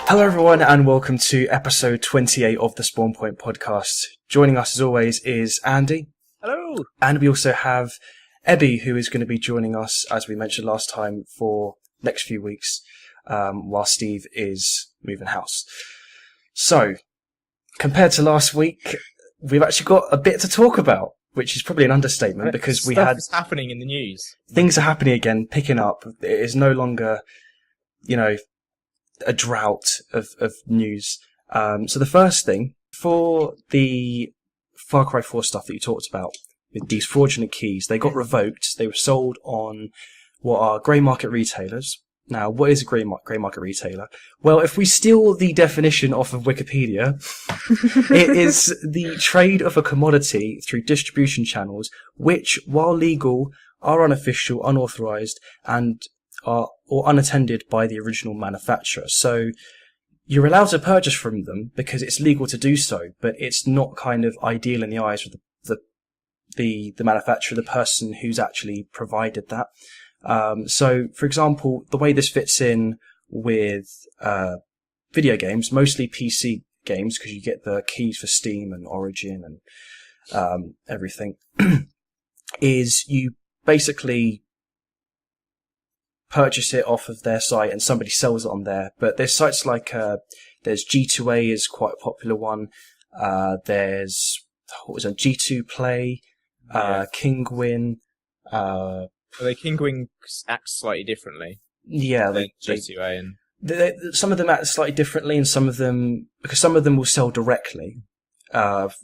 Hello everyone and welcome to episode 28 of the Spawn Point podcast. Joining us as always is Andy. Hello. And we also have Ebbie, who is going to be joining us, as we mentioned last time, for next few weeks, while Steve is moving house. So, compared to last week, we've actually got a bit to talk about, which is probably an understatement because Stuff is happening in the news. Things are happening again, picking up. It is no longer, a drought of news. So the first thing, for the Far Cry 4 stuff that you talked about, with these fraudulent keys, they got revoked. They were sold on what are grey market retailers. Now, what is a grey market retailer? Well, if we steal the definition off of Wikipedia, it is the trade of a commodity through distribution channels, which, while legal, are unofficial, unauthorized, and are or unattended by the original manufacturer. So you're allowed to purchase from them because it's legal to do so, but it's not kind of ideal in the eyes of the manufacturer, the person who's actually provided that. So, for example, the way this fits in with video games, mostly PC games, because you get the keys for Steam and Origin and everything, is you basically purchase it off of their site and somebody sells it on there. But there's sites like there's G2A is quite a popular one. There's G2 Play, Kingwin. Kingwin acts slightly differently. Yeah, than G2A and some of them act slightly differently, and some of them will sell directly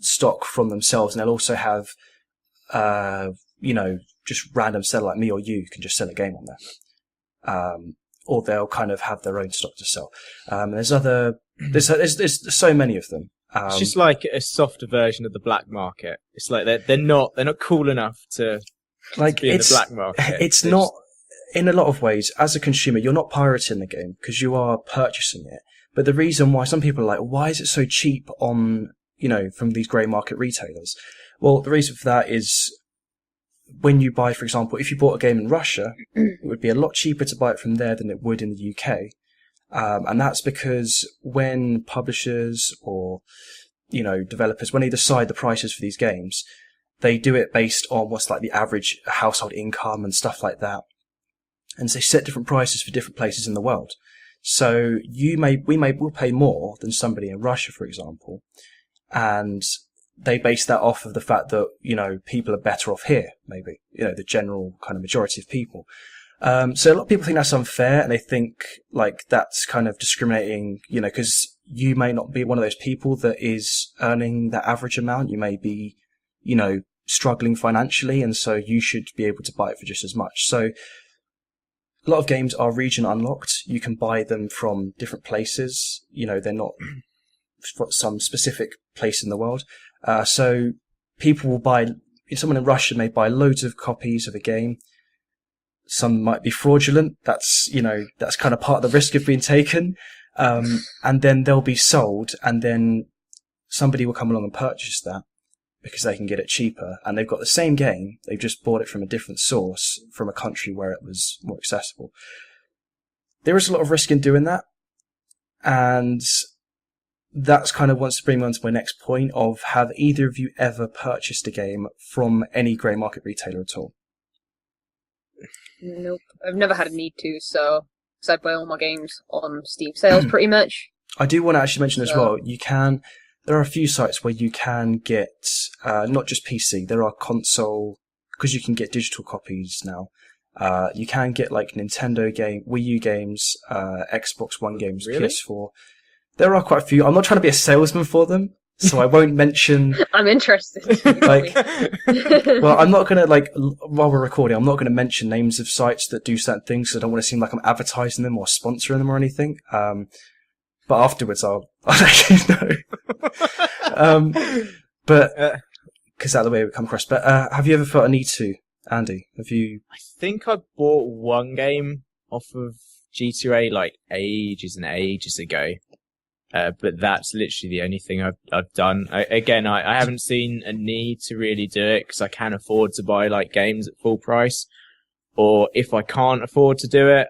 stock from themselves, and they'll also have just random seller like me or you can just sell a game on there. Or they'll kind of have their own stock to sell. There's so many of them. It's just like a softer version of the black market. It's like they're not cool enough to be in the black market. It's not, in a lot of ways, as a consumer, you're not pirating the game because you are purchasing it. But the reason why some people are like, why is it so cheap on, from these grey market retailers? Well, the reason for that is, when you buy, for example, if you bought a game in Russia, it would be a lot cheaper to buy it from there than it would in the UK. And that's because when publishers or, developers, when they decide the prices for these games, they do it based on what's like the average household income and stuff like that. And so they set different prices for different places in the world. So we'll pay more than somebody in Russia, for example. And they base that off of the fact that, people are better off here, maybe, the general kind of majority of people. So a lot of people think that's unfair, and they think like that's kind of discriminating, because you may not be one of those people that is earning that average amount. You may be, struggling financially, and so you should be able to buy it for just as much. So a lot of games are region unlocked. You can buy them from different places. They're not some specific place in the world. So people will buy, someone in Russia may buy loads of copies of a game. Some might be fraudulent. That's kind of part of the risk of being taken. And then they'll be sold, and then somebody will come along and purchase that because they can get it cheaper. And they've got the same game. They've just bought it from a different source, from a country where it was more accessible. There is a lot of risk in doing that. And that's kind of wants to bring me on to my next point of, have either of you ever purchased a game from any grey market retailer at all? Nope. I've never had a need to, so I buy all my games on Steam sales pretty much. I do want to actually mention as well, there are a few sites where you can get, not just PC, there are console, because you can get digital copies now. You can get like Nintendo game, Wii U games, Xbox One games, really? PS4. There are quite a few. I'm not trying to be a salesman for them, so I won't mention. I'm interested. Well, I'm not going to, while we're recording, I'm not going to mention names of sites that do certain things, so I don't want to seem like I'm advertising them or sponsoring them or anything. But afterwards, I'll let you know. Because that's the way it would come across. But have you ever felt a need to, Andy? Have you? I think I bought one game off of G2A ages and ages ago. But that's literally the only thing I've done. I haven't seen a need to really do it because I can afford to buy games at full price. Or if I can't afford to do it,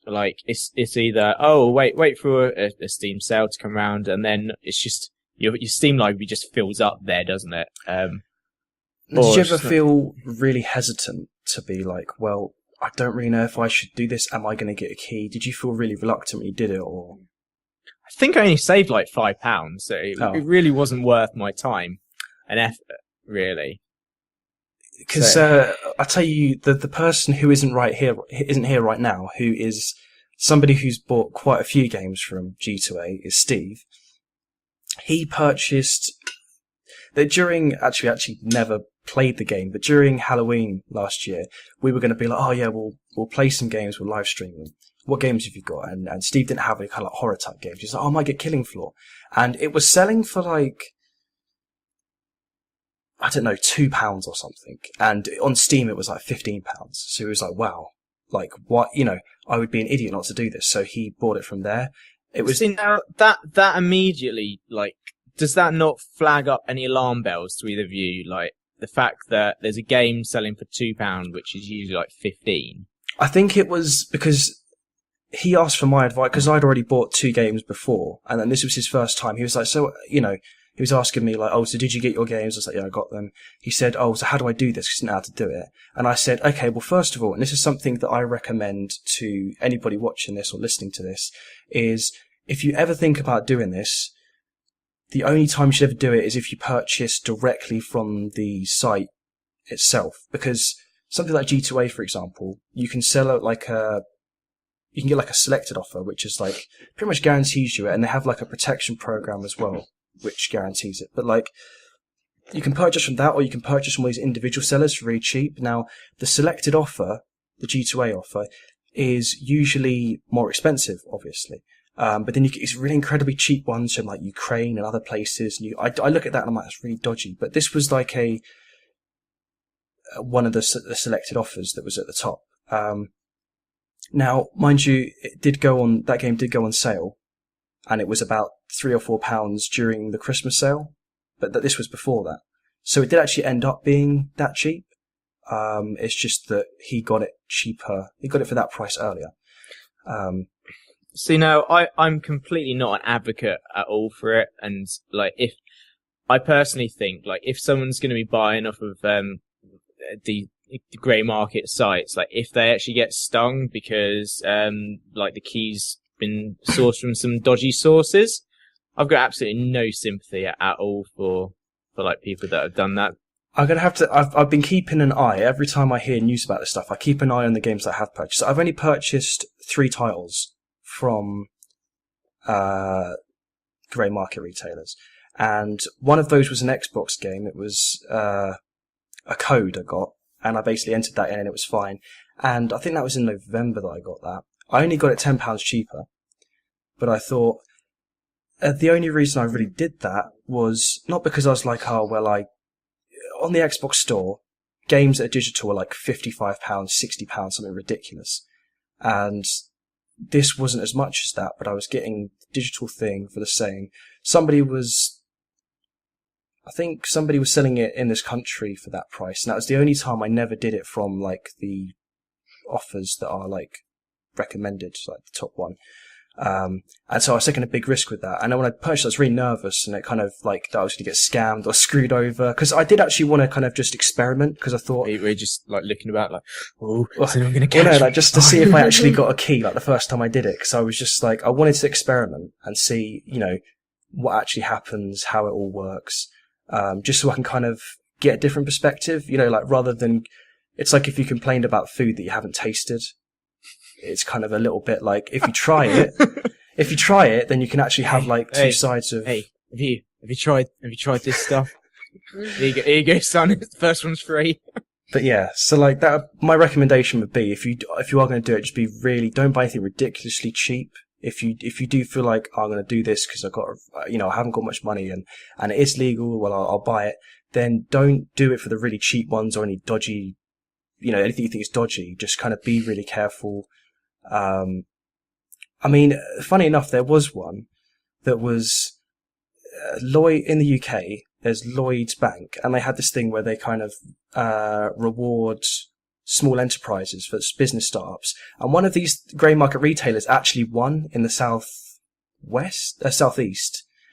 like it's either wait for a Steam sale to come around, and then it's just your Steam library just fills up there, doesn't it? Did you ever feel really hesitant to be like, well, I don't really know if I should do this. Am I going to get a key? Did you feel really reluctant when you did it, or? I think I only saved like £5, so it really wasn't worth my time and effort, really. Because I tell you, the person who isn't here right now, who is somebody who's bought quite a few games from G2A, is Steve. He purchased that during actually never played the game, but during Halloween last year, we were going to be like, oh yeah, we'll play some games, we'll live stream them. What games have you got? And Steve didn't have any kind of like horror type games. He's like, oh, I might get Killing Floor, and it was selling for like, I don't know, £2 or something. And on Steam, it was like £15. So he was like, wow, like what, I would be an idiot not to do this. So he bought it from there. It was. See, now that immediately, like, does that not flag up any alarm bells to either of you? Like the fact that there's a game selling for £2, which is usually like 15. I think it was because he asked for my advice because I'd already bought 2 games before, and then this was his first time. He was like, so, he was asking me like, oh, so did you get your games? I was like, yeah, I got them. He said, oh, so how do I do this? Because he didn't know how to do it. And I said, okay, well, first of all, and this is something that I recommend to anybody watching this or listening to this, is if you ever think about doing this, the only time you should ever do it is if you purchase directly from the site itself. Because something like G2A, for example, you can sell out you can get like a selected offer, which is like pretty much guarantees you it, and they have like a protection program as well, which guarantees it. But like, you can purchase from that, or you can purchase from these individual sellers for really cheap. Now, the selected offer, the G2A offer, is usually more expensive, obviously. But then you get these really incredibly cheap ones from like Ukraine and other places. And I look at that and I'm like, that's really dodgy. But this was like one of the selected offers that was at the top. Now, mind you, that game did go on sale, and it was about £3 or £4 during the Christmas sale, but this was before that. So it did actually end up being that cheap. It's just that he got it cheaper. He got it for that price earlier. See, now, I'm completely not an advocate at all for it, and like, I personally think, like, if someone's going to be buying off of the grey market sites, like, if they actually get stung because like the key's been sourced from some dodgy sources, I've got absolutely no sympathy at all for like people that have done that. I'm gonna have to. I've been keeping an eye every time I hear news about this stuff. I keep an eye on the games that I have purchased. I've only purchased 3 titles from grey market retailers, and one of those was an Xbox game. It was a code I got, and I basically entered that in, and it was fine. And I think that was in November that I got that. I only got it £10 cheaper, but I thought the only reason I really did that was not because I was like, oh well, on the Xbox store, games that are digital are like £55, £60, something ridiculous, and this wasn't as much as that, but I was getting the digital thing for the same. I think somebody was selling it in this country for that price, and that was the only time I never did it from like the offers that are like recommended, like the top one. And so I was taking a big risk with that. And then when I purchased, I was really nervous, and it kind of like that I was going to get scammed or screwed over, because I did actually want to kind of just experiment, because I thought we're just like looking about like, oh, is anyone going to catch me? Like just to see if I actually got a key, like the first time I did it, because I was just like, I wanted to experiment and see, what actually happens, how it all works, just so I can kind of get a different perspective, like rather than, it's like if you complained about food that you haven't tasted. It's kind of a little bit like if you try it, then you can actually have like two sides of. Hey, have you tried this stuff? Here you go, son. The first one's free. But yeah, so like that, my recommendation would be if you are going to do it, just be really, don't buy anything ridiculously cheap. If you do feel like, oh, I'm going to do this because I haven't got much money and it is legal, well I'll buy it. Then don't do it for the really cheap ones or any dodgy, anything you think is dodgy. Just kind of be really careful. I mean, funny enough, there was one that was Lloyd in the UK. There's Lloyd's Bank, and they had this thing where they kind of reward small enterprises, for business startups. And one of these grey market retailers actually won in the southeast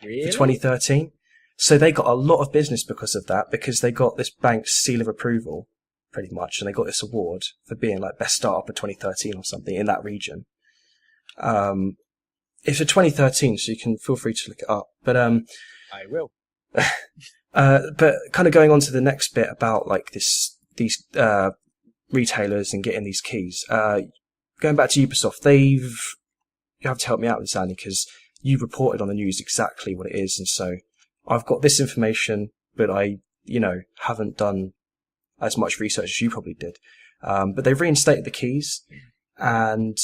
Really? for 2013. So they got a lot of business because of that, because they got this bank's seal of approval, pretty much, and they got this award for being like best startup of 2013 or something in that region. It's for 2013, so you can feel free to look it up. But I will. but kind of going on to the next bit about like these retailers and getting these keys. Going back to Ubisoft, you have to help me out with this, Andy, because you reported on the news exactly what it is, and so I've got this information, but I, haven't done as much research as you probably did. But they've reinstated the keys, and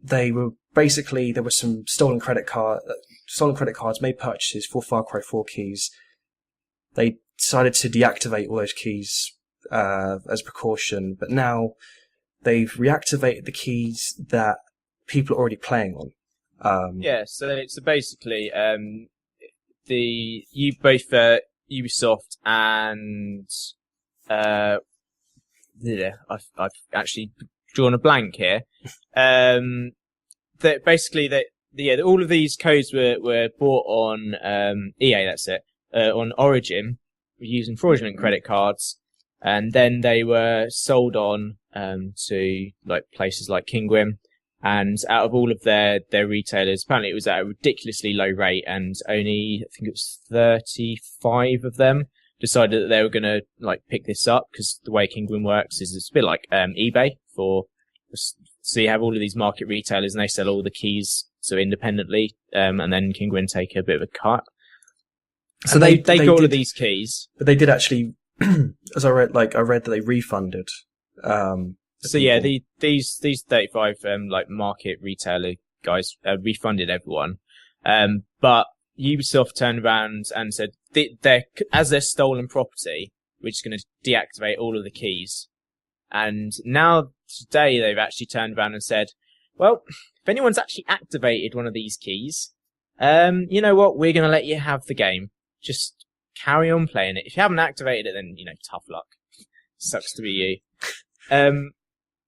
there were some stolen credit cards, made purchases for Far Cry 4 keys. They decided to deactivate all those keys as a precaution, but now they've reactivated the keys that people are already playing on. So basically, Ubisoft and I've actually drawn a blank here. That basically all of these codes were bought on EA. That's it. On Origin, using fraudulent credit cards, and then they were sold on to like places like Kinguin. And out of all of their retailers, apparently it was at a ridiculously low rate, and only, I think it was 35 of them decided that they were going to like pick this up, because the way Kinguin works is it's a bit like eBay so you have all of these market retailers and they sell all the keys so independently, and then Kinguin take a bit of a cut. So they got all of these keys. But they did actually, as I read that they refunded, so yeah, these 35 like market retailer guys refunded everyone, but Ubisoft turned around and said as they're stolen property, we're just going to deactivate all of the keys. And now today they've actually turned around and said, well, if anyone's actually activated one of these keys, you know what, we're going to let you have the game. Just carry on playing it. If you haven't activated it, then tough luck. Sucks to be you.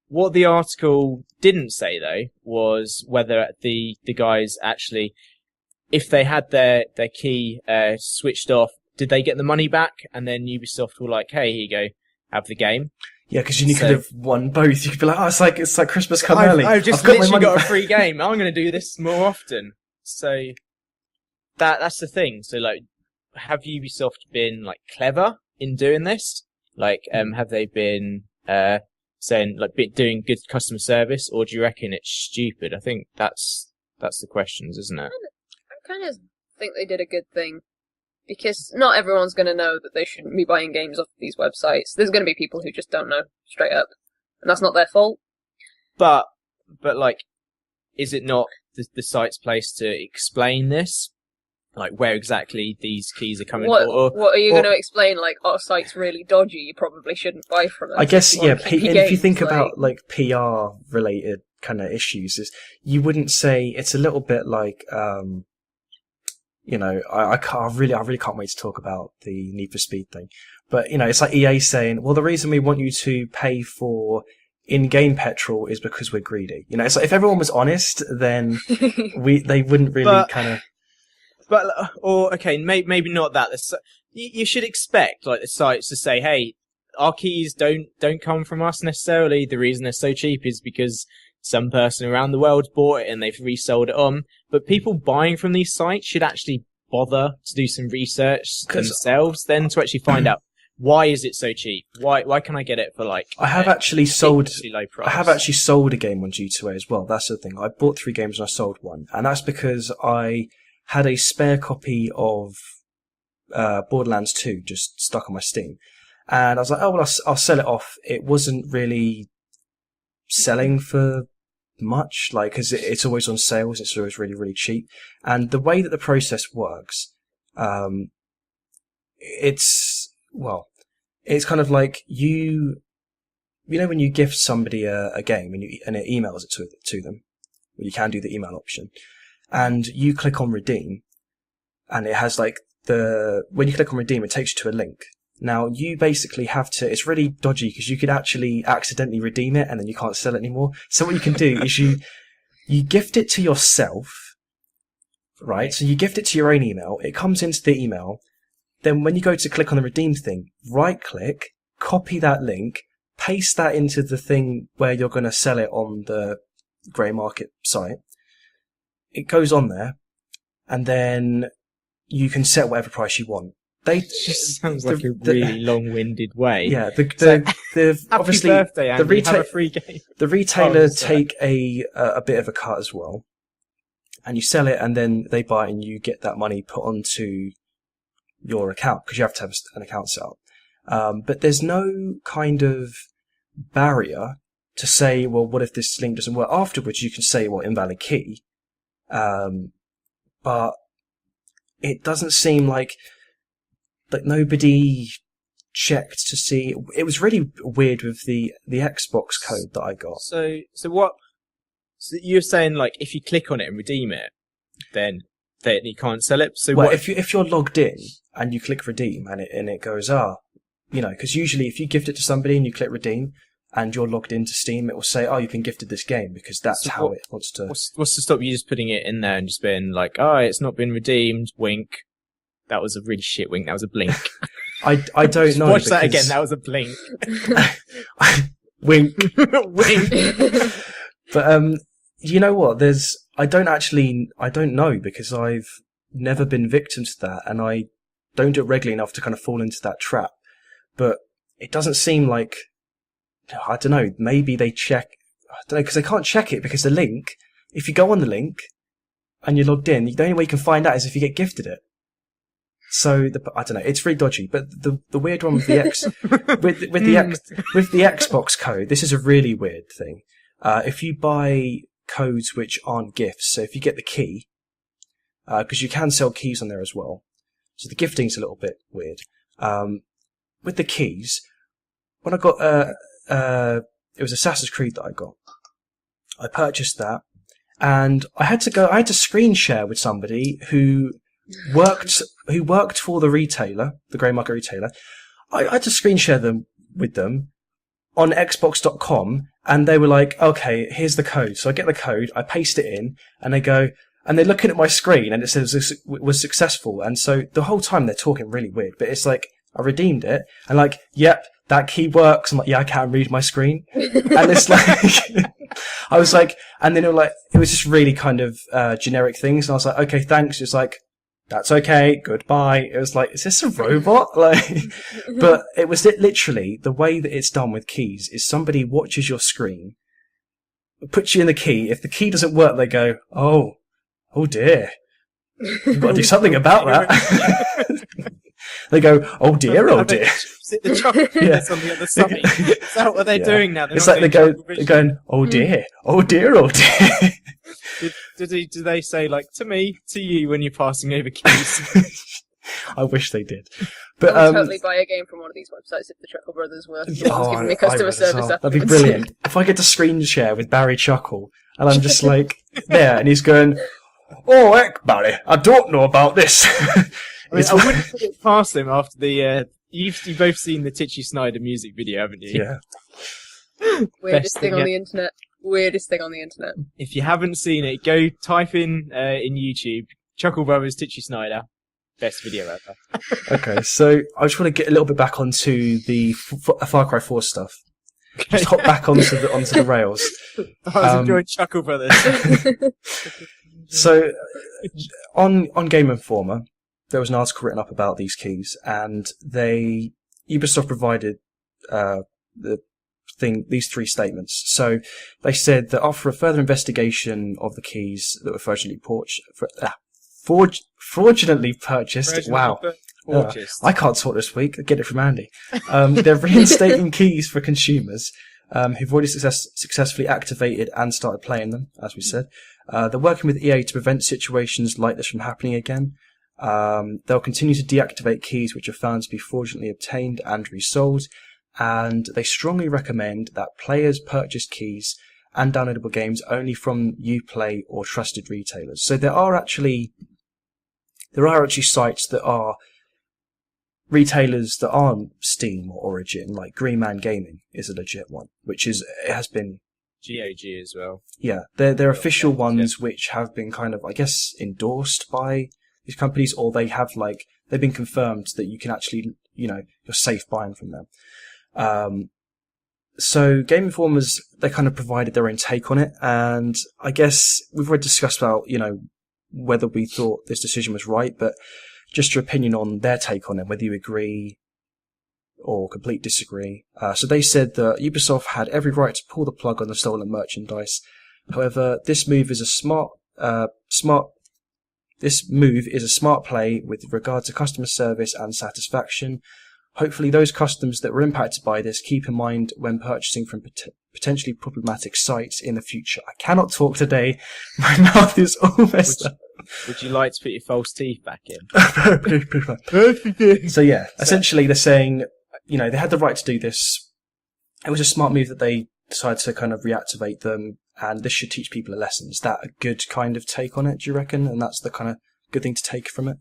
What the article didn't say, though, was whether the guys actually, if they had their key switched off, did they get the money back? And then Ubisoft were like, hey, here you go, have the game. Yeah, because you could have won both. You could be like, oh, it's like Christmas come early. I've just literally got a free game. I'm going to do this more often. So that's the thing. So like, have Ubisoft been like clever in doing this? Like, have they been doing good customer service, or do you reckon it's stupid? I think that's the questions, isn't it? I kind of think they did a good thing, because not everyone's going to know that they shouldn't be buying games off these websites. There's going to be people who just don't know straight up, and that's not their fault. But like, is it not the site's place to explain this? Like, where exactly these keys are coming from? What are you going to explain? Like, our site's really dodgy, you probably shouldn't buy from us. I guess, yeah, and if you think about, like, PR-related kind of issues, you wouldn't say, it's a little bit like, I really can't wait to talk about the Need for Speed thing. But, it's like EA saying, well, the reason we want you to pay for in-game petrol is because we're greedy. It's like, if everyone was honest, then they wouldn't really kind of... But, maybe not that. You should expect, like, the sites to say, hey, our keys don't come from us necessarily. The reason they're so cheap is because some person around the world bought it and they've resold it on. But people buying from these sites should actually bother to do some research themselves then to actually find out, why is it so cheap? Why can I get it for like I have actually sold low price? I have actually sold a game on G2A as well. That's the thing. I bought 3 games and I sold one. And that's because I had a spare copy of Borderlands 2 just stuck on my Steam. And I was like, oh, well, I'll sell it off. It wasn't really selling for much, like, because it's always on sales. It's always really, really cheap. And the way that the process works, it's kind of like when you gift somebody a game and it emails it to them, well, you can do the email option. And you click on redeem, and it has like when you click on redeem, it takes you to a link, Now, you basically have to, it's really dodgy because you could actually accidentally redeem it and then you can't sell it anymore. So what you can do is you gift it to yourself, right? So you gift it to your own email. It comes into the email. Then when you go to click on the redeem thing, right click, copy that link, paste that into the thing where you're going to sell it on the grey market site. It goes on there and then you can set whatever price you want. It just sounds like a really long-winded way. Yeah, Happy obviously birthday, Andy, have a free game. The retailer take a bit of a cut as well, and you sell it, and then they buy it, and you get that money put onto your account because you have to have an account set up. But there's no kind of barrier to say, well, what if this link doesn't work? Afterwards, you can say, well, invalid key, but it doesn't seem like nobody checked to see. It was really weird with the Xbox code that I got. So what? So you're saying like if you click on it and redeem it, then you can't sell it. So well, what if you're logged in and you click redeem and it goes because usually if you gift it to somebody and you click redeem and you're logged into Steam, it will say, you've been gifted this game because that's how it wants to. What's to stop you just putting it in there and just being like, it's not been redeemed, wink. That was a really shit wink. That was a blink. I don't know. Watch that again. That was a blink. Wink. Wink. But you know what? I don't know because I've never been victim to that, and I don't do it regularly enough to kind of fall into that trap. But it doesn't seem like, I don't know. Maybe they check. I don't know because they can't check it because the link. If you go on the link and you're logged in, the only way you can find out is if you get gifted it. So I don't know. It's really dodgy. But the weird one with the with the Xbox code, this is a really weird thing. If you buy codes which aren't gifts, so if you get the key, because you can sell keys on there as well, so the gifting's a little bit weird. With the keys, when I got it was Assassin's Creed that I got. I purchased that, and I had to screen share with somebody who worked for the retailer, the grey market retailer. I had to screen share with them on Xbox.com, and they were like, okay, here's the code. So I get the code, I paste it in, and they're looking at my screen, and it says this was successful. And so the whole time they're talking really weird, but it's like, I redeemed it, and like, yep, that key works. I'm like, yeah, I can't read my screen. And it's like, I was like, and then it was just really kind of generic things. And I was like, okay, thanks. It's like, that's okay, goodbye. It was like, is this a robot? But it was literally the way that it's done with keys is somebody watches your screen, puts you in the key. If the key doesn't work, they go, oh dear. You've got to do something about that. They go, oh dear. Sit the chocolate that's on the other side. Is that what they're doing now? It's like they're going, oh dear. Do they say like to you when you're passing over keys? I wish they did. But I would totally buy a game from one of these websites if the Chuckle Brothers were giving me customer service. That'd be brilliant. If I get to screen share with Barry Chuckle and I'm just like there and he's going, oh heck Barry, I don't know about this. I wouldn't put it past him after the you've both seen the Titchy Snyder music video, haven't you? Yeah. Weirdest thing on the internet. If you haven't seen it, go type in YouTube, Chuckle Brothers Titchy Snyder. Best video ever. Okay, so I just want to get a little bit back onto the Far Cry 4 stuff. Okay. Just hop back onto the rails. I was enjoying Chuckle Brothers. So, on Game Informer, there was an article written up about these keys, and Ubisoft provided these three statements. So they said that after a further investigation of the keys that were fraudulently purchased. Wow. I can't talk this week. I get it from Andy. They're reinstating keys for consumers who've already successfully activated and started playing them, as we said. They're working with EA to prevent situations like this from happening again. They'll continue to deactivate keys which are found to be fraudulently obtained and resold. And they strongly recommend that players purchase keys and downloadable games only from Uplay or trusted retailers. So there are actually sites that are retailers that aren't Steam or Origin, like Green Man Gaming is a legit one, it has been. GOG as well. Yeah, they're official ones which have been kind of, I guess, endorsed by these companies, or they've been confirmed that you can actually, you're safe buying from them. So Game Informers, they kind of provided their own take on it, and I guess we've already discussed about, whether we thought this decision was right, but just your opinion on their take on it, whether you agree or complete disagree. So they said that Ubisoft had every right to pull the plug on the stolen merchandise. However, this move is a smart play with regard to customer service and satisfaction. Hopefully those customers that were impacted by this keep in mind when purchasing from potentially problematic sites in the future. I cannot talk today. My mouth is all messed up. Would you like to put your false teeth back in? So yeah, essentially they're saying, they had the right to do this. It was a smart move that they decided to kind of reactivate them, and this should teach people a lesson. Is that a good kind of take on it, do you reckon? And that's the kind of good thing to take from it?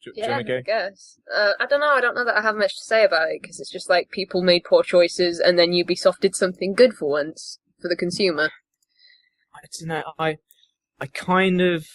Do you want to go? I guess. I don't know. I don't know that I have much to say about it, because it's just like people made poor choices, and then Ubisoft did something good for once for the consumer. I don't know. I kind of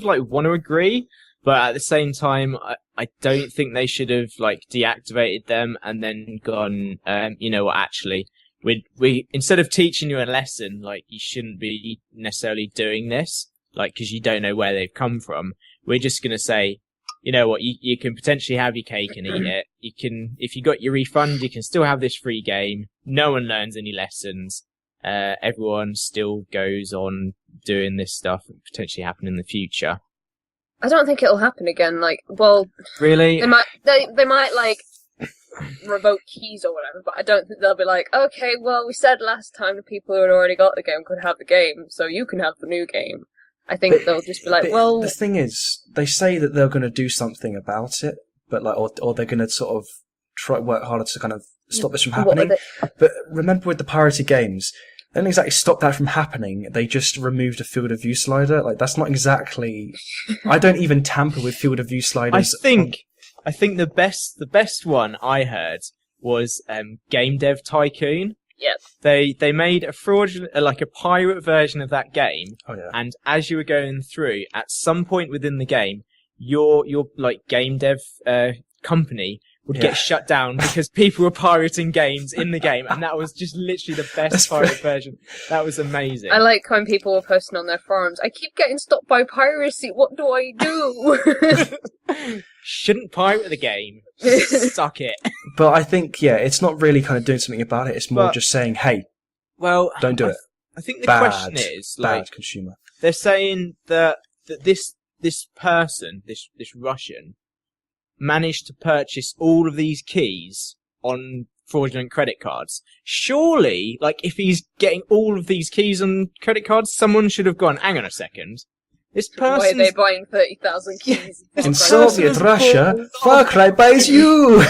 like want to agree, but at the same time, I don't think they should have like deactivated them and then gone. Actually, we instead of teaching you a lesson, like you shouldn't be necessarily doing this, like because you don't know where they've come from. We're just going to say, you know what, you can potentially have your cake and eat it. You can, if you got your refund, you can still have this free game. No one learns any lessons. Everyone still goes on doing this stuff that potentially happen in the future. I don't think it'll happen again. Really? They might revoke keys or whatever, but I don't think they'll be like, okay, well, we said last time the people who had already got the game could have the game, so you can have the new game. I think they'll just be like, well... The thing is, they say that they're going to do something about it, but or they're going to sort of try work harder to kind of stop this from happening. But remember with the pirated games, they didn't exactly stop that from happening. They just removed a field of view slider. Like, that's not exactly... I don't even tamper with field of view sliders. I think the best one I heard was Game Dev Tycoon. Yep. They made a fraudulent, like a pirate version of that game. Oh, yeah. And as you were going through, at some point within the game, your like game dev company would get shut down because people were pirating games in the game, and that was just literally the best pirate version. That was amazing. I like when people were posting on their forums, I keep getting stopped by piracy, what do I do? Shouldn't pirate the game. Suck it. But I think, it's not really kind of doing something about it. It's more just saying, hey, don't do it. I think the question is, bad consumer. They're saying that this person, this Russian, managed to purchase all of these keys on fraudulent credit cards. Surely, if he's getting all of these keys on credit cards, someone should have gone, hang on a second. This person. Why are they buying 30,000 keys? In Soviet Russia, Far Cry buys you!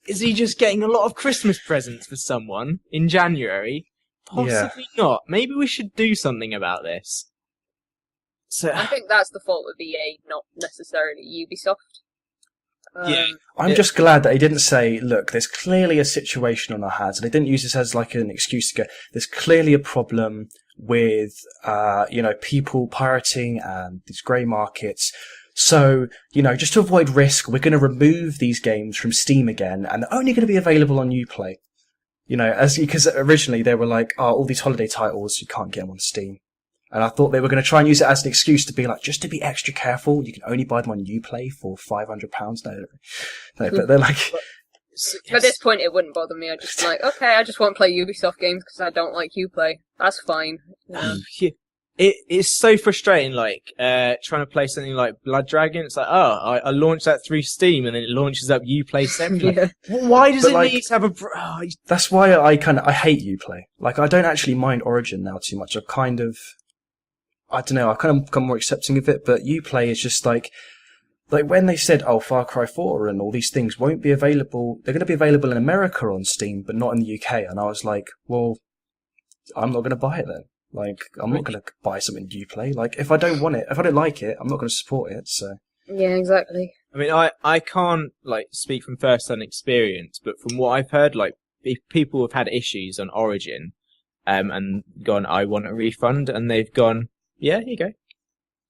Is he just getting a lot of Christmas presents for someone in January? Possibly not. Maybe we should do something about this. So I think that's the fault of EA, not necessarily Ubisoft. I'm just glad that he didn't say, look, there's clearly a situation on our hands, and they didn't use this as like an excuse to go, there's clearly a problem with, people pirating and these grey markets. So, just to avoid risk, we're going to remove these games from Steam again, and they're only going to be available on Uplay. Because originally they were like, all these holiday titles, you can't get them on Steam. And I thought they were going to try and use it as an excuse to be like, just to be extra careful, you can only buy them on Uplay for £500. No, but they're like... At this point, it wouldn't bother me. I'd just be like, okay, I just won't play Ubisoft games because I don't like Uplay. That's fine. It's so frustrating, trying to play something like Blood Dragon. It's like, I launched that through Steam, and then it launches up Uplay separately. Why does it need to have a... That's why I hate Uplay. I don't actually mind Origin now too much. I kind of become more accepting of it, but Uplay is just like when they said, Far Cry 4 and all these things won't be available, they're going to be available in America on Steam, but not in the UK. And I was like, well, I'm not going to buy it then. Like, I'm not going to buy something you play. Like, if I don't want it, if I don't like it, I'm not going to support it. So Yeah, exactly. I mean, I can't like speak from first-hand experience, but from what I've heard, like if people have had issues on Origin, and gone, I want a refund, and they've gone, yeah, here you go.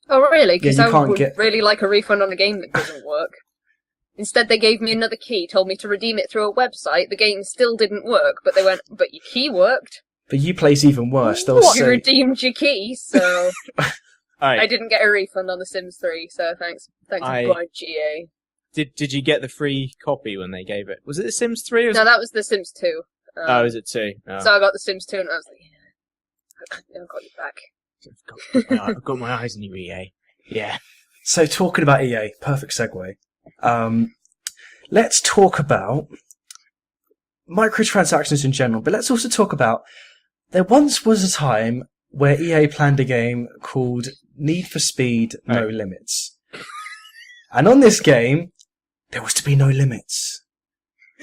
Oh, really? Because Yeah, you I can't would get- really like a refund on a game that doesn't work. Instead, they gave me another key, told me to redeem it through a website. The game still didn't work, but they went, but your key worked. but Uplay's even worse. They'll What? You say, redeemed your key, so Alright, I didn't get a refund on The Sims 3, so thanks GA. Did you get the free copy when they gave it? Was it The Sims 3 or No, that was The Sims 2. oh, is it 2? Oh. So I got The Sims 2 and I was like, yeah, I've got you back. I've got my eyes on you, EA. Yeah. so talking about EA, perfect segue. Let's talk about microtransactions in general, but let's also talk about there once was a time where EA planned a game called Need for Speed No Right. Limits. And on this game, there was to be no limits.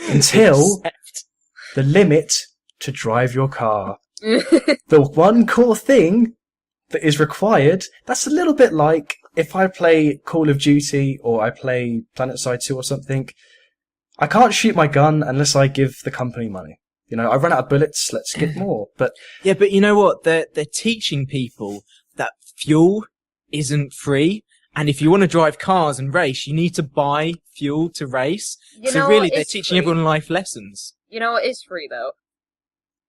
Until the limit to drive your car. The one core thing that is required, that's a little bit like if I play Call of Duty or I play PlanetSide 2 or something, I can't shoot my gun unless I give the company money. You know, I run out of bullets, let's get more. But Yeah, but you know what? They're teaching people that fuel isn't free, and if you want to drive cars and race, you need to buy fuel to race. You So know really, what they're is teaching free? everyone life lessons. You know what is free, though?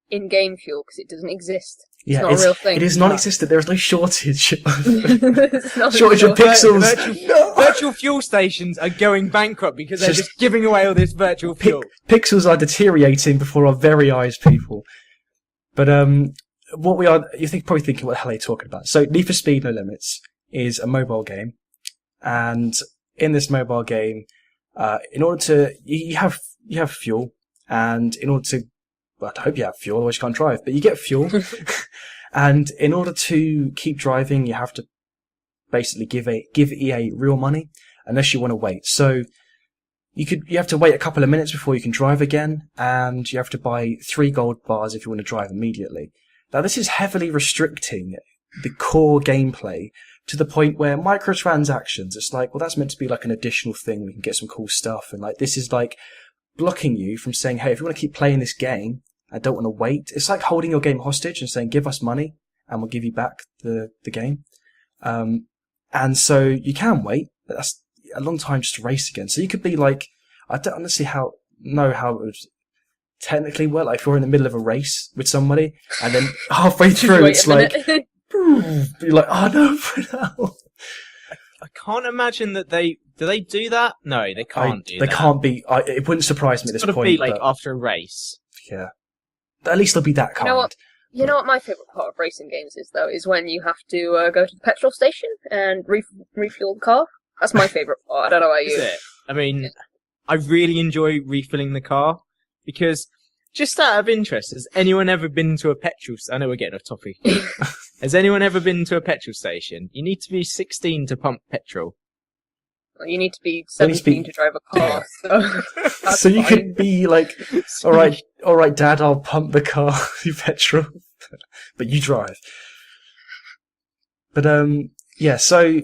In-game fuel, because it doesn't exist. yeah, not a real thing. it is non-existent. There is no shortage of, It's not a shortage of real- pixels. No. Virtual fuel stations are going bankrupt because they're Just- just giving away all this virtual fuel. Pixels are deteriorating before our very eyes, people. But what we are, probably thinking, what the hell are you talking about? So, Need for Speed No Limits is a mobile game, and in this mobile game, in order to you have fuel, and in order to, well, I hope you have fuel, otherwise you can't drive. But you get fuel, and in order to keep driving, you have to basically give EA real money, unless you want to wait. So. You have to wait a couple of minutes before you can drive again, and you have to buy 3 gold bars if you want to drive immediately. Now, this is heavily restricting the core gameplay to the point where microtransactions, it's like, well, that's meant to be like an additional thing. We can get some cool stuff. And like, this is like blocking you from saying, hey, if you want to keep playing this game, I don't want to wait. It's like holding your game hostage and saying, give us money and we'll give you back the game. And so you can wait, but that's a long time just to race again. So you could be like, I don't honestly know how it would technically work. Like if you're in the middle of a race with somebody and then halfway through Wait it's a like, minute. you're like, oh no. I can't imagine that do they do that? No, they can't do They that. can't be, it wouldn't surprise me at It's this got to point. be like but, after a race. yeah. At least they'll be that kind. You know what my favourite part of racing games is, though, is when you have to go to the petrol station and refuel the car. That's my favourite part. I don't know about Is you. it? I mean, I really enjoy refilling the car because, just out of interest, has anyone ever been to a petrol? I know we're getting off topic. Has anyone ever been to a petrol station? You need to be 16 to pump petrol. Well, you need to be You need to 17 be- to drive a car. So, that's So you fine. could be like, all right, Dad, I'll pump the car with petrol, but you drive. But yeah. So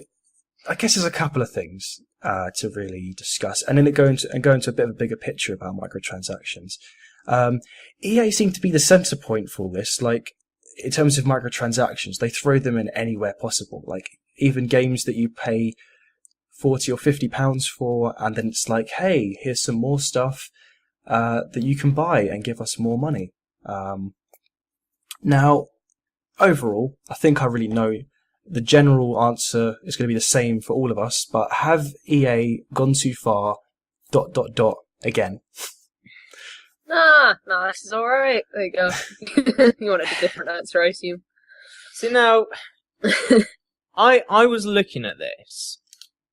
I guess there's a couple of things to really discuss, and then go into a bit of a bigger picture about microtransactions. EA seem to be the center point for all this. Like in terms of microtransactions, they throw them in anywhere possible. Like even games that you pay £40 or £50 for, and then it's like, hey, here's some more stuff that you can buy and give us more money. Now, overall, I think I really know the general answer is going to be the same for all of us, but have EA gone too far, ... again? No, this is alright. There you go. You wanted a different answer, I assume. So now, I was looking at this,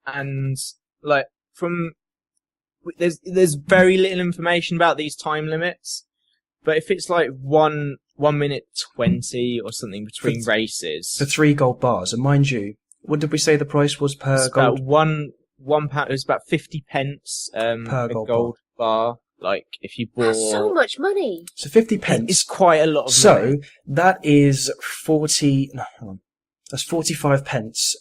and like there's very little information about these time limits, but if it's like 1 minute 20 or something between races, The 3 gold bars, and mind you, what did we say the price was per it's gold? about £1. It was about 50 pence Per a gold gold bar. Like, if you bought... That's so much money. So 50 pence. It's quite a lot of So money. that is 40. No, hang on. That's 45 pence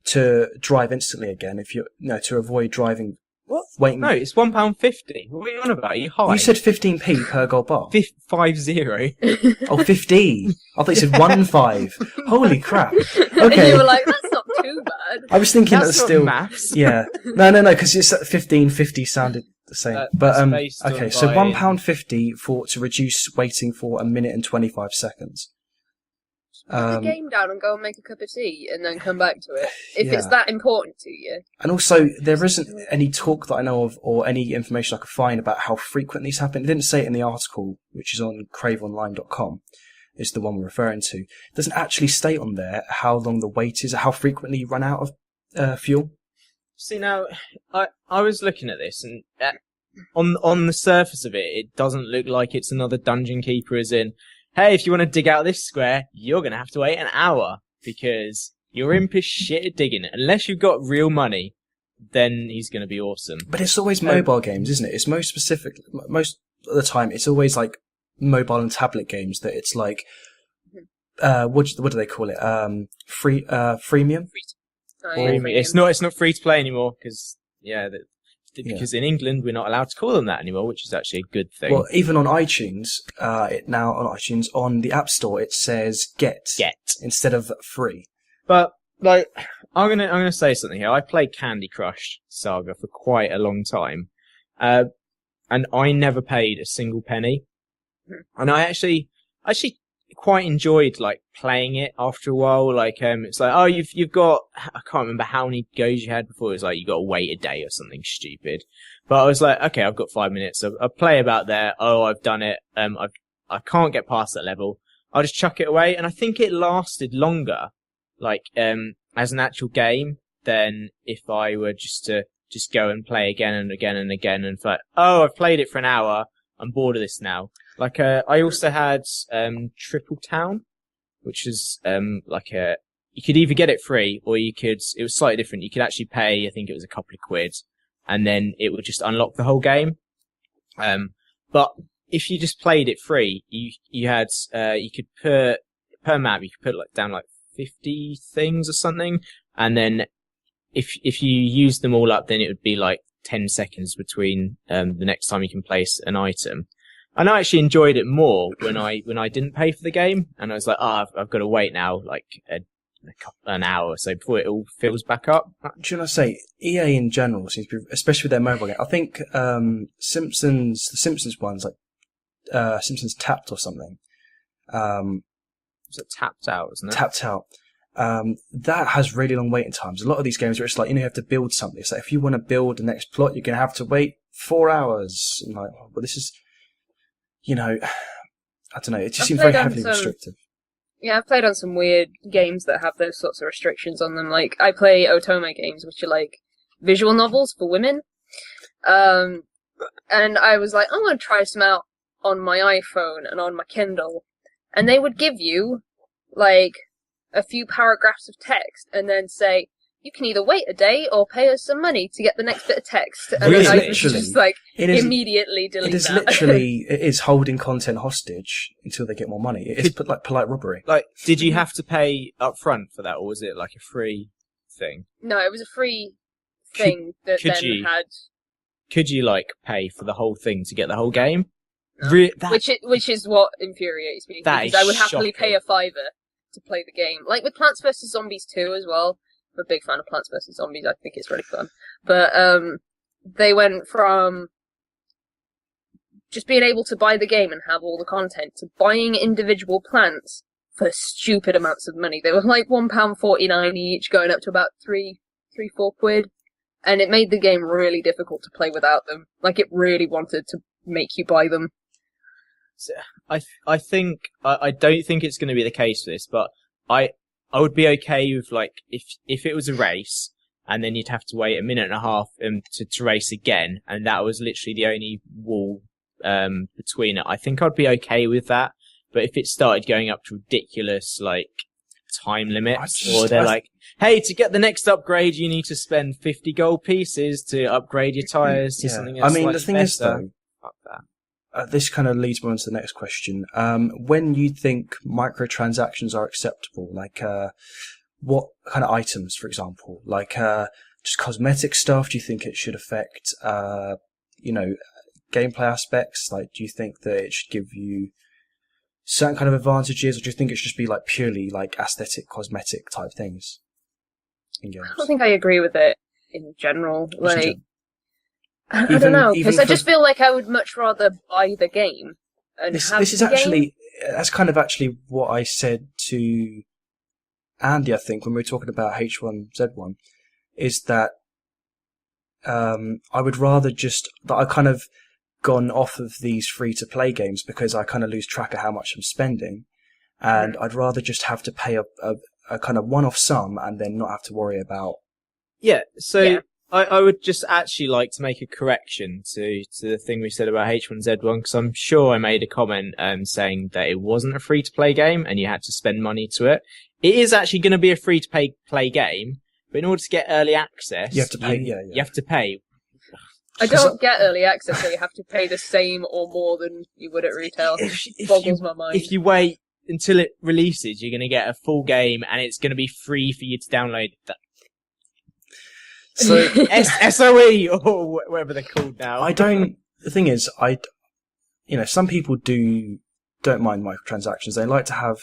to drive instantly again. If you to avoid driving. What? Waiting. No, it's £1.50. What are you on about? Are you high? You said 15p per gold bar. 50. Oh, 50. I thought you said 15. Holy crap. And Okay. you were like, that's not too bad. I was thinking That's that's not still. maths. Yeah. No, because it's 15.50 sounded the same. But That's based on okay, so buying- £1.50 to reduce waiting for a minute and 25 seconds. Put the game down and go and make a cup of tea and then come back to it. If it's Yeah. that important to you. And also, there isn't any talk that I know of or any information I could find about how frequent these happen. It didn't say it in the article, which is on craveonline.com, is the one we're referring to. It doesn't actually state on there how long the wait is, how frequently you run out of fuel. See, now, I was looking at this, and on the surface of it, it doesn't look like it's another dungeon keeper, as in, hey, if you want to dig out this square, you're going to have to wait an hour, because your imp is shit at digging it. Unless you've got real money, then he's going to be awesome. But it's always mobile games, isn't it? It's most of the time, it's always like mobile and tablet games that it's like, what do they call it? Freemium? It's not free to play anymore, because because in England we're not allowed to call them that anymore, which is actually a good thing. Well, even on iTunes, on the App Store, it says get instead of free. But like, I'm gonna say something here. I played Candy Crush Saga for quite a long time, and I never paid a single penny. And I actually quite enjoyed like playing it after a while. Like, it's like, oh, you've got, I can't remember how many goes you had before. It was like you got to wait a day or something stupid. But I was like, okay, I've got 5 minutes. I'll play about there. Oh, I've done it. I can't get past that level. I'll just chuck it away. And I think it lasted longer, like, as an actual game than if I were just to go and play again and again and again. And like, oh, I've played it for an hour. I'm bored of this now. Like, I also had, Triple Town, which is, you could either get it free or it was slightly different. You could actually pay, I think it was a couple of quid, and then it would just unlock the whole game. But if you just played it free, you had, you could put, per map, you could put like down like 50 things or something, and then if you used them all up, then it would be like 10 seconds between, the next time you can place an item. And I actually enjoyed it more when I didn't pay for the game, and I was like, I've got to wait now, like an hour or so before it all fills back up. Should I say, EA in general seems to be, especially with their mobile game. I think the Simpsons ones, like Simpsons Tapped or something. Was it Tapped Out, wasn't it? Tapped Out. That has really long waiting times. A lot of these games where it's like, you have to build something. It's like, if you want to build the next plot, you're going to have to wait 4 hours. And like, but this is, I don't know. It just seems very heavily restrictive. Yeah, I've played on some weird games that have those sorts of restrictions on them. Like, I play otome games, which are like visual novels for women. And I was like, I'm going to try some out on my iPhone and on my Kindle. And they would give you, like, a few paragraphs of text and then say, you can either wait a day or pay us some money to get the next bit of text. And then I was just like, immediately delete that. It is holding content hostage until they get more money. It is like polite robbery. Like, did you have to pay up front for that, or was it like a free thing? No, it was a free thing Could you like pay for the whole thing to get the whole game? No. Which is what infuriates me, because I would happily pay a $5 to play the game. Like with Plants vs Zombies 2 as well. I'm a big fan of Plants vs Zombies. I think it's really fun. But they went from just being able to buy the game and have all the content to buying individual plants for stupid amounts of money. They were like £1.49 each, going up to about £4 quid. And it made the game really difficult to play without them. Like, it really wanted to make you buy them. So I think I don't think it's going to be the case for this, but I would be okay with, like, if it was a race and then you'd have to wait a minute and a half to race again, and that was literally the only wall between it. I think I'd be okay with that. But if it started going up to ridiculous, like, time limits, or they're like, hey, to get the next upgrade, you need to spend 50 gold pieces to upgrade your tyres to something else. I mean, the thing is, though, Fuck that. This kind of leads me on to the next question. When you think microtransactions are acceptable, like what kind of items, for example, like just cosmetic stuff? Do you think it should affect, gameplay aspects? Like, do you think that it should give you certain kind of advantages, or do you think it should just be like purely like aesthetic, cosmetic type things in games? I don't think I agree with it in general. Like, I don't know, because I just feel like I would much rather buy the game and have this is the actually game. that's kind of actually what I said to Andy, I think, when we were talking about H1Z1, is that I would rather just that I kind of gone off of these free-to-play games because I kind of lose track of how much I'm spending, and I'd rather just have to pay a kind of one-off sum and then not have to worry about... I would just actually like to make a correction to the thing we said about H1Z1, because I'm sure I made a comment saying that it wasn't a free-to-play game and you had to spend money to it. It is actually going to be a free-to-play game, but in order to get early access... You have to pay, You have to pay. I don't get early access, so you have to pay the same or more than you would at retail. It boggles my mind. If you wait until it releases, you're going to get a full game, and it's going to be free for you to download that. So SOE or whatever they're called now. The thing is, some people don't mind microtransactions. They like to have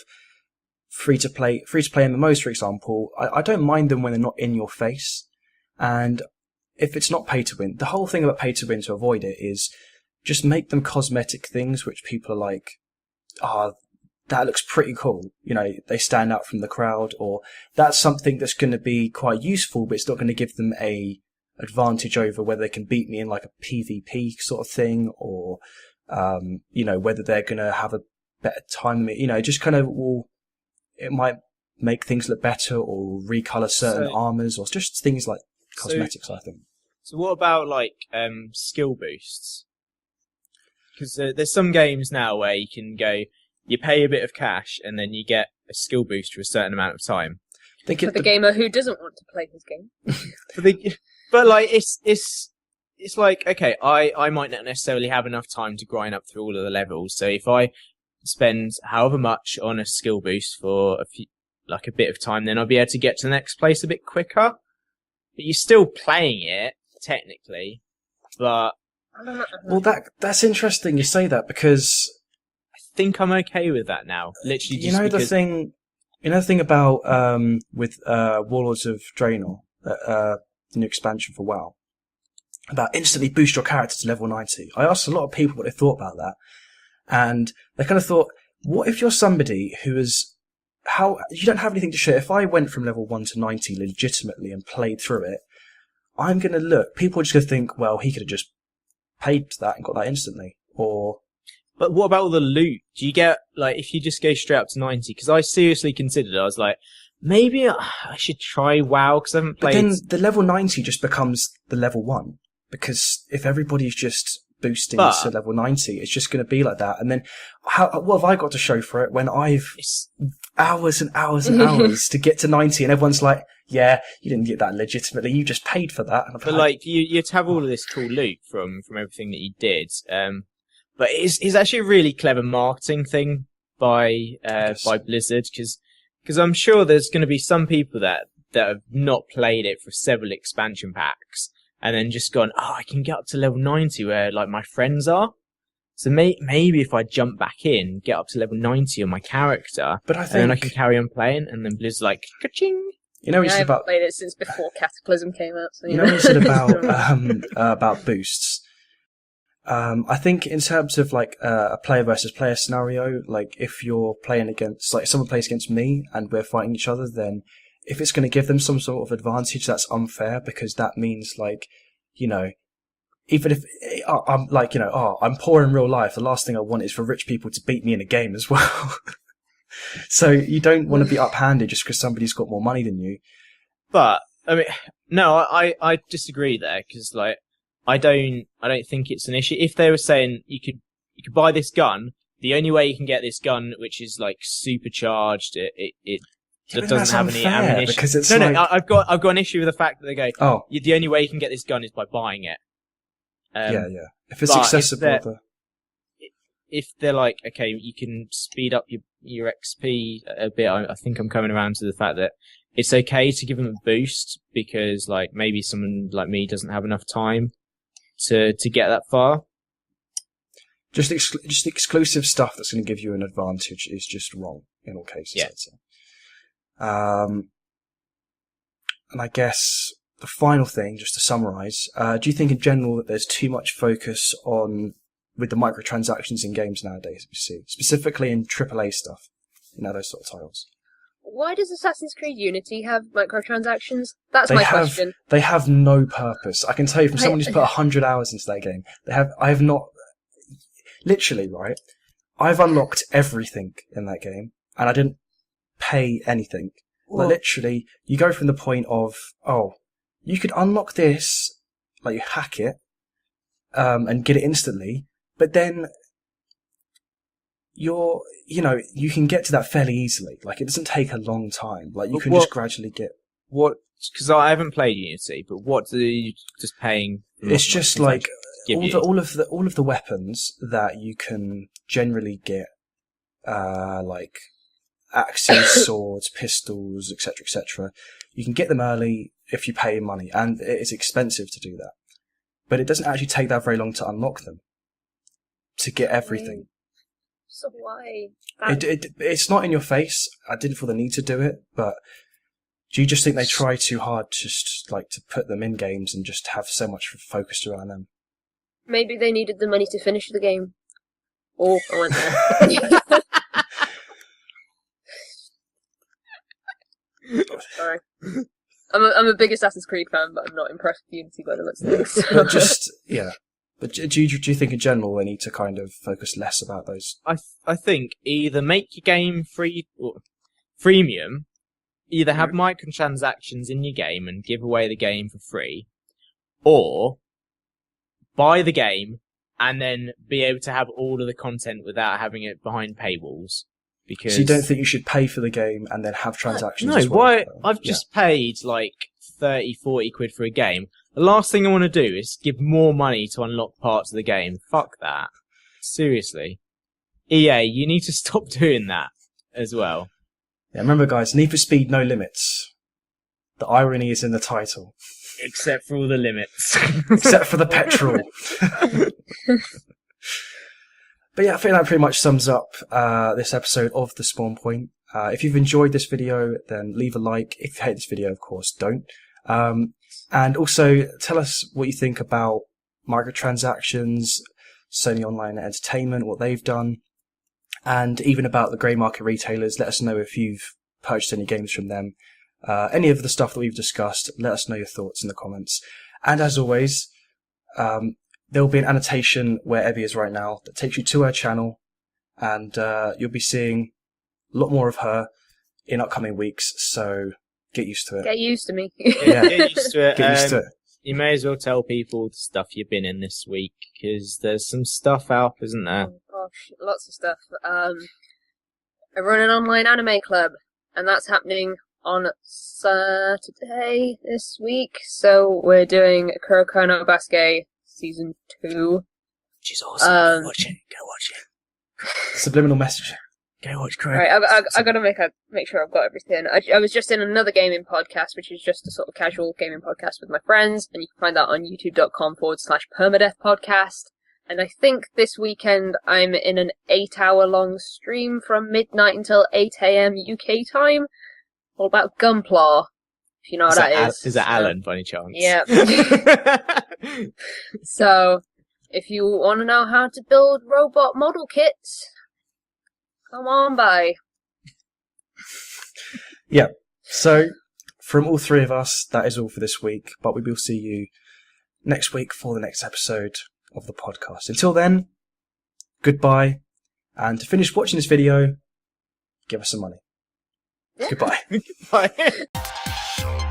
free to play MMOs, for example. I don't mind them when they're not in your face, and if it's not pay to win, the whole thing about pay to win to avoid it is just make them cosmetic things which people are like, that looks pretty cool. They stand out from the crowd, or that's something that's going to be quite useful, but it's not going to give them a advantage over whether they can beat me in like a PvP sort of thing, or, whether they're going to have a better time than me. Just kind of it might make things look better or recolor certain armors, or just things like cosmetics, I think. So what about like skill boosts? Because there's some games now where you can go, you pay a bit of cash and then you get a skill boost for a certain amount of time. For the gamer who doesn't want to play his game. But like it's like, okay, I might not necessarily have enough time to grind up through all of the levels. So if I spend however much on a skill boost for a bit of time, then I'll be able to get to the next place a bit quicker. But you're still playing it technically, but well, that's interesting you say that, because I think I'm okay with that now. Literally, just the thing about with Warlords of Draenor, the new expansion for WoW, about instantly boost your character to level 90. I asked a lot of people what they thought about that, and they kind of thought, what if you're somebody who is you don't have anything to show? If I went from level 1 to 90 legitimately and played through it, I'm going to look, people are just going to think, well, he could have just paid that and got that instantly. But what about all the loot? Do you get, like, if you just go straight up to 90? Because I seriously considered it. I was like, maybe I should try WoW, because I haven't played... But then the level 90 just becomes the level 1. Because if everybody's just boosting to level 90, it's just going to be like that. And then what have I got to show for it when I've hours and hours and hours to get to 90, and everyone's like, yeah, you didn't get that legitimately, you just paid for that. But like, you have all of this cool loot from everything that you did. But it's actually a really clever marketing thing by Blizzard, because I'm sure there's going to be some people that have not played it for several expansion packs, and then just gone, I can get up to level 90 where like my friends are. So maybe if I jump back in, get up to level 90 on my character, and then I can carry on playing, and then Blizzard's like, ka-ching! I haven't played it since before Cataclysm came out. So, you know what you said about boosts? I think in terms of like a player versus player scenario, like if you're playing against, like someone plays against me and we're fighting each other, then if it's going to give them some sort of advantage, that's unfair, because that means like, even if I'm like, I'm poor in real life, the last thing I want is for rich people to beat me in a game as well. So you don't want to be uphanded just because somebody's got more money than you. But I mean, no, I disagree there, because like I don't think it's an issue. If they were saying you could buy this gun, the only way you can get this gun, which is like supercharged, it doesn't have any ammunition. Because it's no, I've got an issue with the fact that they go, the only way you can get this gun is by buying it. Yeah. If it's but accessible, if they're like, okay, you can speed up your XP a bit, I think I'm coming around to the fact that it's okay to give them a boost because, like, maybe someone like me doesn't have enough time to get that far. just exclusive stuff that's going to give you an advantage is just wrong in all cases. Yeah. I'd say. And I guess the final thing, just to summarise, do you think in general that there's too much focus with the microtransactions in games nowadays, we see, specifically in AAA stuff, those sort of titles? Why does Assassin's Creed Unity have microtransactions? That's my question. They have no purpose. I can tell you from someone who's put 100 hours into that game, I have not, literally, right? I've unlocked everything in that game, and I didn't pay anything. Like, literally, you go from the point of, you could unlock this, like you hack it, and get it instantly, but then you can get to that fairly easily. Like, it doesn't take a long time. Like, you can just gradually get... Because I haven't played Unity, but what do you just paying... It's just like, all of the weapons that you can generally get, like axes, swords, pistols, etc., you can get them early if you pay money, and it is expensive to do that. But it doesn't actually take that very long to unlock them, to get everything. So why? It's not in your face. I didn't feel the need to do it, but do you just think they try too hard just like to put them in games and just have so much focused around them? Maybe they needed the money to finish the game. Oh, I went there. Sorry. I'm a big Assassin's Creed fan, but I'm not impressed with Unity by the looks of things. But just, yeah. But do you think in general they need to kind of focus less about those? I think either make your game free or freemium, either have microtransactions in your game and give away the game for free, or buy the game and then be able to have all of the content without having it behind paywalls. Because... So you don't think you should pay for the game and then have transactions? No, as well? why? I've just paid like 30, 40 quid for a game. The last thing I want to do is give more money to unlock parts of the game. Fuck that. Seriously. EA, you need to stop doing that as well. Yeah, remember guys, Need for Speed No Limits. The irony is in the title. Except for all the limits. Except for the petrol. But yeah, I think that pretty much sums up this episode of The Spawn Point. If you've enjoyed this video, then leave a like. If you hate this video, of course, don't. And also, tell us what you think about microtransactions, Sony Online Entertainment, what they've done, and even about the grey market retailers. Let us know if you've purchased any games from them. Any of the stuff that we've discussed, let us know your thoughts in the comments. And as always, there will be an annotation where Ebbie is right now that takes you to her channel, and you'll be seeing a lot more of her in upcoming weeks, so get used to it. Get used to me. Yeah. Get used to it. Get used to it. You may as well tell people the stuff you've been in this week, because there's some stuff out, isn't there? Oh gosh, lots of stuff. I run an online anime club, and that's happening on Saturday this week. So we're doing Kuroko no Basket Season 2. Which is awesome. Watch it. Go watch it. Subliminal message. Go watch Kuroko. Right, I gotta make sure I've got everything. I was just in another gaming podcast, which is just a sort of casual gaming podcast with my friends, and you can find that on youtube.com/permadeath podcast. And I think this weekend I'm in an 8-hour long stream from midnight until 8 a.m. UK time, all about Gunpla, if you know what that is. Is that Alan, by any chance? Yeah. So, if you want to know how to build robot model kits, come on by. Yeah. So, from all three of us, that is all for this week, but we will see you next week for the next episode of the podcast. Until then, goodbye, and to finish watching this video, give us some money. Yeah. Goodbye. Goodbye.